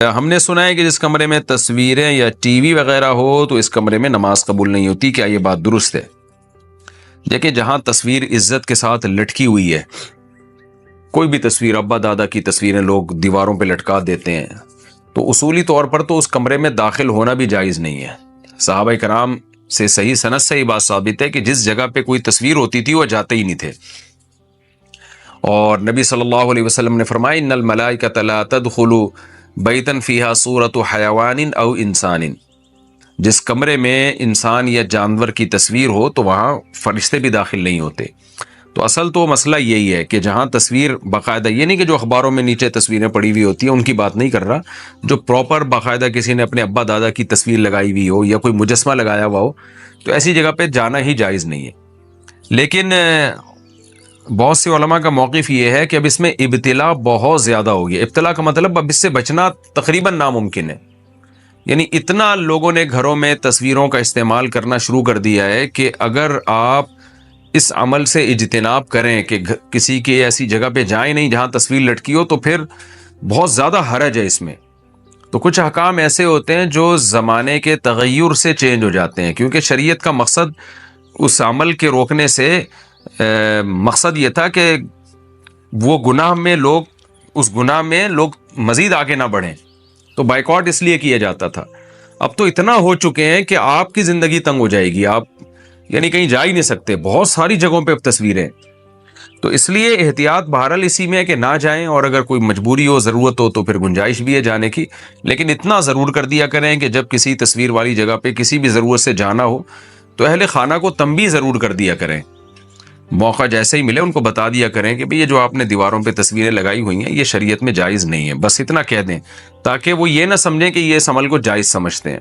ہم نے سنا ہے کہ جس کمرے میں تصویریں یا ٹی وی وغیرہ ہو تو اس کمرے میں نماز قبول نہیں ہوتی. کیا یہ بات درست ہے؟ دیکھیں، جہاں تصویر عزت کے ساتھ لٹکی ہوئی ہے، کوئی بھی تصویر، ابا دادا کی تصویریں لوگ دیواروں پہ لٹکا دیتے ہیں، تو اصولی طور پر تو اس کمرے میں داخل ہونا بھی جائز نہیں ہے. صحابہ کرام سے صحیح سند سے یہ بات ثابت ہے کہ جس جگہ پہ کوئی تصویر ہوتی تھی وہ جاتے ہی نہیں تھے. اور نبی صلی اللہ علیہ وسلم نے فرمایا ان الملائکۃ لا تدخل بیتا فیہا صورت حیوان او انسان. جس کمرے میں انسان یا جانور کی تصویر ہو تو وہاں فرشتے بھی داخل نہیں ہوتے. تو اصل تو مسئلہ یہی ہے کہ جہاں تصویر باقاعدہ، یہ نہیں کہ جو اخباروں میں نیچے تصویریں پڑی ہوئی ہوتی ہیں ان کی بات نہیں کر رہا، جو پراپر باقاعدہ کسی نے اپنے ابا دادا کی تصویر لگائی ہوئی ہو یا کوئی مجسمہ لگایا ہوا ہو، تو ایسی جگہ پہ جانا ہی جائز نہیں ہے. لیکن بہت سے علماء کا موقف یہ ہے کہ اب اس میں ابتلا بہت زیادہ ہو گیا. ابتلا کا مطلب اب اس سے بچنا تقریباً ناممکن ہے. یعنی اتنا لوگوں نے گھروں میں تصویروں کا استعمال کرنا شروع کر دیا ہے کہ اگر آپ اس عمل سے اجتناب کریں کہ کسی کی ایسی جگہ پہ جائیں نہیں جہاں تصویر لٹکی ہو، تو پھر بہت زیادہ حرج ہے اس میں. تو کچھ احکام ایسے ہوتے ہیں جو زمانے کے تغیر سے چینج ہو جاتے ہیں، کیونکہ شریعت کا مقصد اس عمل کے روکنے سے مقصد یہ تھا کہ وہ گناہ میں لوگ مزید آگے نہ بڑھیں، تو بائیکاٹ اس لیے کیا جاتا تھا. اب تو اتنا ہو چکے ہیں کہ آپ کی زندگی تنگ ہو جائے گی، آپ یعنی کہیں جا ہی نہیں سکتے. بہت ساری جگہوں پہ اب تصویریں، تو اس لیے احتیاط بہرحال اسی میں ہے کہ نہ جائیں، اور اگر کوئی مجبوری ہو، ضرورت ہو، تو پھر گنجائش بھی ہے جانے کی. لیکن اتنا ضرور کر دیا کریں کہ جب کسی تصویر والی جگہ پہ کسی بھی ضرورت سے جانا ہو تو اہل خانہ کو تنبیہ ضرور کر دیا کریں. موقع جیسے ہی ملے ان کو بتا دیا کریں کہ بھئی یہ جو آپ نے دیواروں پہ تصویریں لگائی ہوئی ہیں یہ شریعت میں جائز نہیں ہے. بس اتنا کہہ دیں تاکہ وہ یہ نہ سمجھیں کہ یہ اس عمل کو جائز سمجھتے ہیں.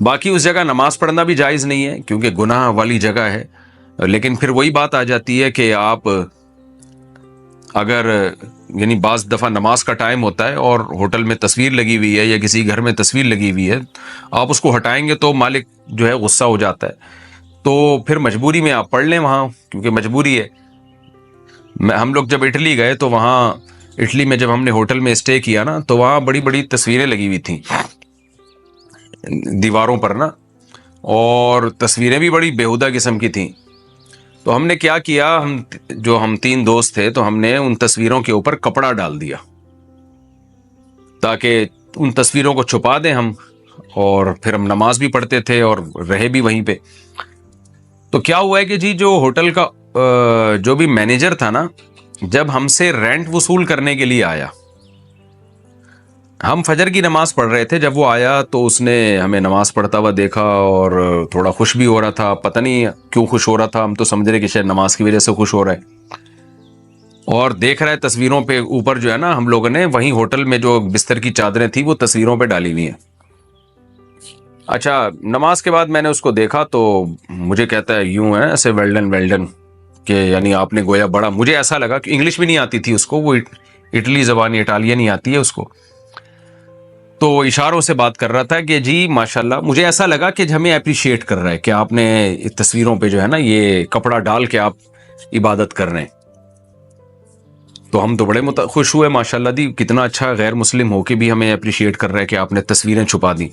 باقی اس جگہ نماز پڑھنا بھی جائز نہیں ہے کیونکہ گناہ والی جگہ ہے. لیکن پھر وہی بات آ جاتی ہے کہ آپ اگر یعنی بعض دفعہ نماز کا ٹائم ہوتا ہے اور ہوٹل میں تصویر لگی ہوئی ہے یا کسی گھر میں تصویر لگی ہوئی ہے، آپ اس کو ہٹائیں گے تو مالک جو ہے غصہ ہو جاتا ہے. تو پھر مجبوری میں آپ پڑھ لیں وہاں، کیونکہ مجبوری ہے. ہم لوگ جب اٹلی گئے تو وہاں اٹلی میں جب ہم نے ہوٹل میں اسٹے کیا نا، تو وہاں بڑی بڑی تصویریں لگی ہوئی تھیں دیواروں پر نا، اور تصویریں بھی بڑی بیہودہ قسم کی تھیں. تو ہم نے کیا کیا، ہم 3 دوست تھے، تو ہم نے ان تصویروں کے اوپر کپڑا ڈال دیا تاکہ ان تصویروں کو چھپا دیں ہم، اور پھر ہم نماز بھی پڑھتے تھے اور رہے بھی وہیں پہ. تو کیا ہوا ہے کہ جی جو ہوٹل کا جو بھی مینیجر تھا نا، جب ہم سے رینٹ وصول کرنے کے لیے آیا، ہم فجر کی نماز پڑھ رہے تھے، جب وہ آیا تو اس نے ہمیں نماز پڑھتا ہوا دیکھا اور تھوڑا خوش بھی ہو رہا تھا. پتہ نہیں کیوں خوش ہو رہا تھا، ہم تو سمجھ رہے کہ شاید نماز کی وجہ سے خوش ہو رہا ہے. اور دیکھ رہا ہے تصویروں پہ اوپر جو ہے نا، ہم لوگوں نے وہیں ہوٹل میں جو بستر کی چادریں تھیں وہ تصویروں پہ ڈالی ہوئی ہیں. اچھا، نماز کے بعد میں نے اس کو دیکھا تو مجھے کہتا ہے یوں ہے ایسے ویلڈن کہ یعنی آپ نے گویا بڑا، مجھے ایسا لگا کہ انگلش بھی نہیں آتی تھی اس کو، وہ اٹلی زبان اٹالین نہیں آتی ہے اس کو، تو اشاروں سے بات کر رہا تھا کہ جی ماشاءاللہ. مجھے ایسا لگا کہ ہمیں اپریشیٹ کر رہا ہے کہ آپ نے تصویروں پہ جو ہے نا یہ کپڑا ڈال کے آپ عبادت کر رہے ہیں. تو ہم تو بڑے خوش ہوئے، ماشاءاللہ دی کتنا اچھا، غیر مسلم ہو کے بھی ہمیں اپریشیٹ کر رہا ہے کہ آپ نے تصویریں چھپا دی.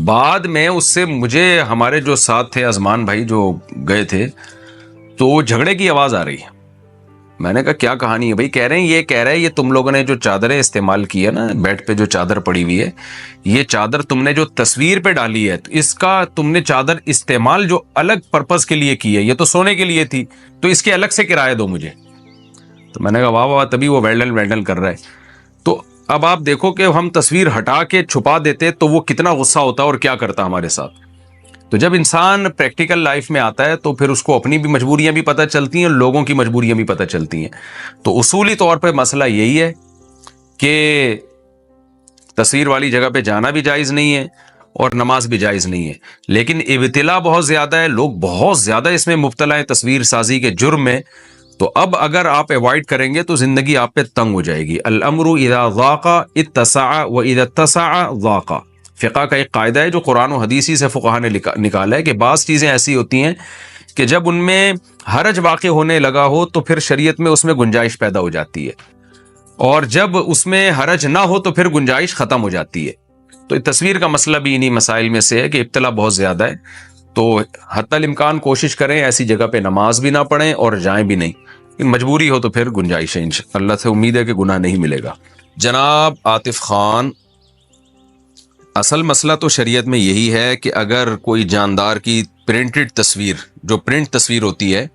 بعد میں اس سے مجھے، ہمارے جو ساتھ تھے ازمان بھائی جو گئے تھے، تو جھگڑے کی آواز آ رہی ہے. میں نے کہا کیا کہانی ہے بھائی؟ کہہ رہے ہیں یہ تم لوگوں نے جو چادریں استعمال کی ہے نا، بیڈ پہ جو چادر پڑی ہوئی ہے، یہ چادر تم نے جو تصویر پہ ڈالی ہے، اس کا تم نے چادر استعمال جو الگ پرپز کے لیے کی ہے، یہ تو سونے کے لیے تھی، تو اس کے الگ سے کرایہ دو مجھے. تو میں نے کہا واہ واہ، تبھی وہ ویلڈن کر رہا ہے. تو اب آپ دیکھو کہ ہم تصویر ہٹا کے چھپا دیتے تو وہ کتنا غصہ ہوتا اور کیا کرتا ہمارے ساتھ. تو جب انسان پریکٹیکل لائف میں آتا ہے تو پھر اس کو اپنی بھی مجبوریاں بھی پتہ چلتی ہیں اور لوگوں کی مجبوریاں بھی پتہ چلتی ہیں. تو اصولی طور پہ مسئلہ یہی ہے کہ تصویر والی جگہ پہ جانا بھی جائز نہیں ہے اور نماز بھی جائز نہیں ہے. لیکن ابتلا بہت زیادہ ہے، لوگ بہت زیادہ اس میں مبتلا ہیں تصویر سازی کے جرم میں. تو اب اگر آپ ایوائڈ کریں گے تو زندگی آپ پہ تنگ ہو جائے گی. الامر اذا ضاق اتسع واذا اتسع ضاق. فقہ کا ایک قاعدہ ہے جو قرآن و حدیثی سے فقہا نے نکالا ہے کہ بعض چیزیں ایسی ہوتی ہیں کہ جب ان میں حرج واقع ہونے لگا ہو تو پھر شریعت میں اس میں گنجائش پیدا ہو جاتی ہے. اور جب اس میں حرج نہ ہو تو پھر گنجائش ختم ہو جاتی ہے. تو تصویر کا مسئلہ بھی انہی مسائل میں سے ہے کہ ابتلا بہت زیادہ ہے. تو حتی الامکان کوشش کریں ایسی جگہ پہ نماز بھی نہ پڑھیں اور جائیں بھی نہیں. مجبوری ہو تو پھر گنجائش ہے، اللہ سے امید ہے کہ گناہ نہیں ملے گا. جناب عاطف خان، اصل مسئلہ تو شریعت میں یہی ہے کہ اگر کوئی جاندار کی پرنٹڈ تصویر، جو پرنٹ تصویر ہوتی ہے،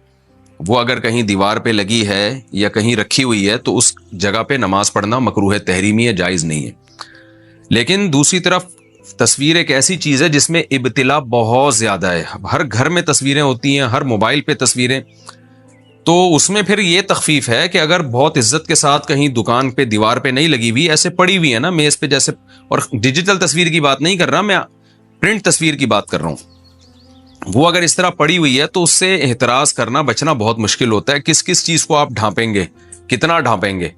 وہ اگر کہیں دیوار پہ لگی ہے یا کہیں رکھی ہوئی ہے تو اس جگہ پہ نماز پڑھنا مکروہ تحریمی ہے، جائز نہیں ہے. لیکن دوسری طرف تصویر ایک ایسی چیز ہے جس میں ابتلا بہت زیادہ ہے. ہر گھر میں تصویریں ہوتی ہیں، ہر موبائل پہ تصویریں. تو اس میں پھر یہ تخفیف ہے کہ اگر بہت عزت کے ساتھ کہیں دکان پہ دیوار پہ نہیں لگی ہوئی، ایسے پڑی ہوئی ہے نا میز پہ جیسے، اور ڈیجیٹل تصویر کی بات نہیں کر رہا میں، پرنٹ تصویر کی بات کر رہا ہوں، وہ اگر اس طرح پڑی ہوئی ہے تو اس سے احتراز کرنا، بچنا بہت مشکل ہوتا ہے. کس کس چیز کو آپ ڈھانپیں گے، کتنا ڈھانپیں گے؟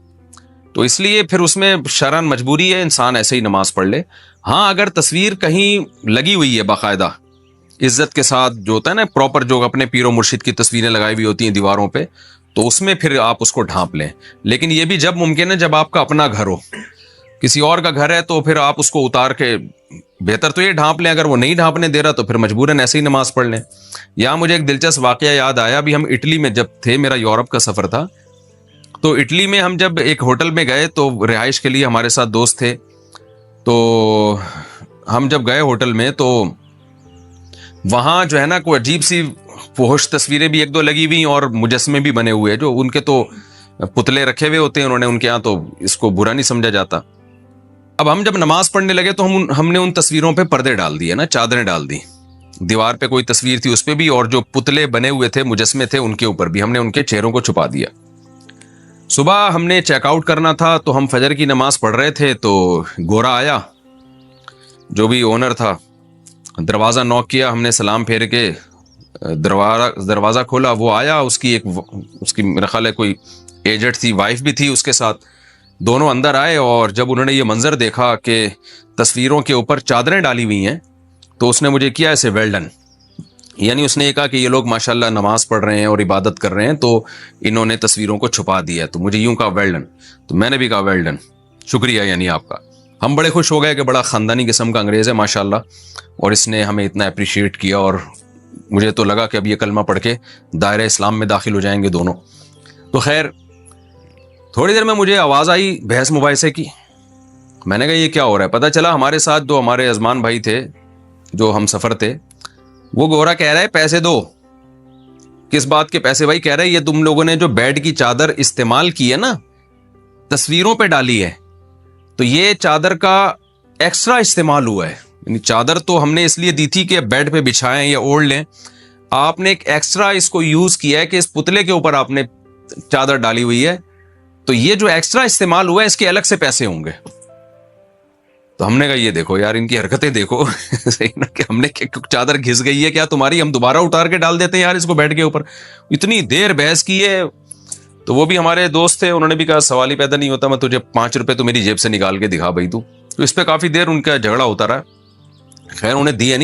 تو اس لیے پھر اس میں شرعاً مجبوری ہے انسان ایسے ہی نماز پڑھ لے. ہاں اگر تصویر کہیں لگی ہوئی ہے باقاعدہ عزت کے ساتھ، جو ہوتا ہے نا پراپر، جو اپنے پیر و مرشد کی تصویریں لگائی ہوئی ہوتی ہیں دیواروں پہ، تو اس میں پھر آپ اس کو ڈھانپ لیں. لیکن یہ بھی جب ممکن ہے جب آپ کا اپنا گھر ہو. کسی اور کا گھر ہے تو پھر آپ اس کو اتار کے بہتر تو یہ ڈھانپ لیں. اگر وہ نہیں ڈھانپنے دے رہا تو پھر مجبوراً ایسے ہی نماز پڑھ لیں. یہاں مجھے ایک دلچسپ واقعہ یاد آیا. ابھی ہم اٹلی میں جب تھے، میرا یورپ کا سفر تھا، تو اٹلی میں ہم جب ایک ہوٹل میں گئے تو رہائش کے لیے ہمارے ساتھ دوست تھے. تو ہم جب گئے ہوٹل میں تو وہاں جو ہے نا کوئی عجیب سی فحش تصویریں بھی ایک دو لگی ہوئی اور مجسمے بھی بنے ہوئے ہیں، جو ان کے تو پتلے رکھے ہوئے ہوتے ہیں انہوں نے ان کے یہاں، تو اس کو برا نہیں سمجھا جاتا. اب ہم جب نماز پڑھنے لگے تو ہم نے ان تصویروں پہ پردے ڈال دیے نا، چادریں ڈال دی. دیوار پہ کوئی تصویر تھی اس پہ بھی، اور جو پتلے بنے ہوئے تھے مجسمے تھے ان کے اوپر بھی ہم نے ان کے چہروں کو چھپا دیا. صبح ہم نے چیک آؤٹ کرنا تھا تو ہم فجر کی نماز پڑھ رہے تھے تو گورا آیا، جو بھی اونر تھا، دروازہ نوک کیا، ہم نے سلام پھیر کے دروازہ کھولا. وہ آیا، اس کی میرا خیال ہے کوئی ایجنٹ تھی، وائف بھی تھی اس کے ساتھ. دونوں اندر آئے اور جب انہوں نے یہ منظر دیکھا کہ تصویروں کے اوپر چادریں ڈالی ہوئی ہیں تو اس نے مجھے کیا ایسے ویل ڈن، یعنی اس نے یہ کہا کہ یہ لوگ ماشاءاللہ نماز پڑھ رہے ہیں اور عبادت کر رہے ہیں تو انہوں نے تصویروں کو چھپا دیا. تو مجھے یوں کہا ویل ڈن. تو میں نے بھی کہا ویل ڈن، شکریہ یعنی آپ کا. ہم بڑے خوش ہو گئے کہ بڑا خاندانی قسم کا انگریز ہے ماشاءاللہ، اور اس نے ہمیں اتنا اپریشیٹ کیا. اور مجھے تو لگا کہ اب یہ کلمہ پڑھ کے دائرہ اسلام میں داخل ہو جائیں گے دونوں. تو خیر تھوڑی دیر میں مجھے آواز آئی بحث مباحثے کی. میں نے کہا یہ کیا ہو رہا ہے؟ پتہ چلا ہمارے ساتھ جو ہمارے ازمان بھائی تھے، جو ہم سفر تھے، وہ گورا کہہ رہا ہے پیسے دو. کس بات کے پیسے بھائی؟ کہہ رہے یہ تم لوگوں نے جو بیڈ کی چادر استعمال کی ہے نا، تصویروں پہ ڈالی ہے، تو یہ چادر کا ایکسٹرا استعمال ہوا ہے. یعنی چادر تو ہم نے اس لیے دی تھی کہ بیڈ پہ بچھائیں یا اوڑھ لیں، آپ نے ایک ایکسٹرا اس کو یوز کیا ہے کہ اس پتلے کے اوپر آپ نے چادر ڈالی ہوئی ہے، تو یہ جو ایکسٹرا استعمال ہوا ہے اس کے الگ سے پیسے ہوں گے. تو ہم نے کہا یہ دیکھو یار ان کی حرکتیں دیکھو صحیح نا، کہ ہم نے چادر گھس گئی ہے کیا تمہاری، ہم دوبارہ اتار کے ڈال دیتے ہیں یار اس کو بیڈ کے اوپر. اتنی دیر بحث کی ہے. تو وہ بھی ہمارے دوست تھے، انہوں نے بھی کہا سوال ہی پیدا نہیں ہوتا، میں تجھے 5 روپے تو میری جیب سے نکال کے دکھا بھائی تو اس پہ کافی دیر ان کا جھگڑا ہوتا رہا. خیر انہیں دیے نہیں.